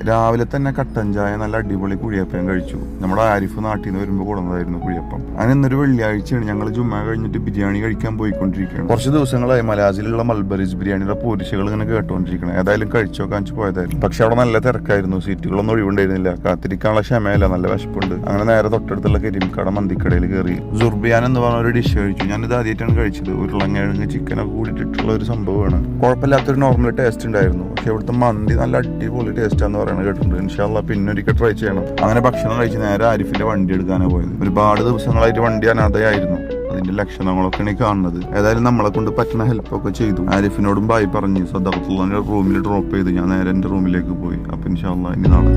രാവിലെ തന്നെ കട്ടൻ ചായ നല്ല അടിപൊളി കുഴിയപ്പം കഴിച്ചു. നമ്മുടെ ആരിഫ് നാട്ടിൽ നിന്ന് വരുമ്പോൾ കൊടുന്നതായിരുന്നു കുഴിയപ്പം. അങ്ങനെ ഇന്നൊരു വെള്ളിയാഴ്ചയാണ്. ഞങ്ങൾ ജുമ്മ കഴിഞ്ഞിട്ട് ബിരിയാണി കഴിക്കാൻ പോയിക്കൊണ്ടിരിക്കുകയാണ്. കുറച്ച് ദിവസങ്ങളായി മലാസിലുള്ള മൽബറീസ് ബിരിയാണിയുടെ പോരിശകൾ ഇങ്ങനെ കേട്ടോണ്ടിരിക്കണം. ഏതായാലും കഴിച്ചോക്കാൻ പോയതായിരുന്നു. പക്ഷെ അവിടെ നല്ല തിരക്കായിരുന്നു. സീറ്റുകളൊന്നും ഒഴിവുണ്ടായിരുന്നില്ല. കാത്തിരിക്കാനുള്ള ക്ഷമയല്ല, നല്ല വിശപ്പുണ്ട്. അങ്ങനെ നേരെ തൊട്ടടുത്തുള്ള കരിംകട മന്തിക്കടയിൽ കയറി സുർബിയാൻ എന്ന് പറഞ്ഞ ഒരു ഡിഷ് കഴിച്ചു. ഞാനിത് ആദ്യമായിട്ടാണ് കഴിച്ചത്. ഉരുളങ്ങിഴങ്ങ് ചിക്കനൊക്കെ കൂടിയിട്ടുള്ള ഒരു സംഭവമാണ്. കുഴപ്പമില്ലാത്തൊരു നോർമൽ ടേസ്റ്റ് ഉണ്ടായിരുന്നു. പക്ഷെ ഇവിടുത്തെ മന്തി നല്ല അടിപൊളി ടേസ്റ്റാന്ന് പറയുന്നത് കേട്ടിട്ടുണ്ട്. ഇൻഷാല്ലാ പിന്നെ ഒരിക്കൽ ട്രൈ ചെയ്യണം. അങ്ങനെ ഭക്ഷണം കഴിച്ച് നേരെ ആരിഫിന്റെ വണ്ടി എടുക്കാനാണ് പോയത്. ഒരുപാട് ദിവസങ്ങളായിട്ട് വണ്ടി അനാഥയായിരുന്നു. അതിന്റെ ലക്ഷണങ്ങളൊക്കെയാണ് ഈ കാണുന്നത്. ഏതായാലും നമ്മളെ കൊണ്ട് പറ്റുന്ന ഹെൽപ്പൊക്കെ ചെയ്തു. ആരിഫിനോടും ബായ് പറഞ്ഞ് സദഖത്തുള്ളാഹിന്റെ റൂമിൽ ഡ്രോപ്പ് ചെയ്ത് ഞാൻ നേരെ എന്റെ റൂമിലേക്ക് പോയി. അപ്പൊ ഇൻഷാല്ലാ ഇനി നാളെ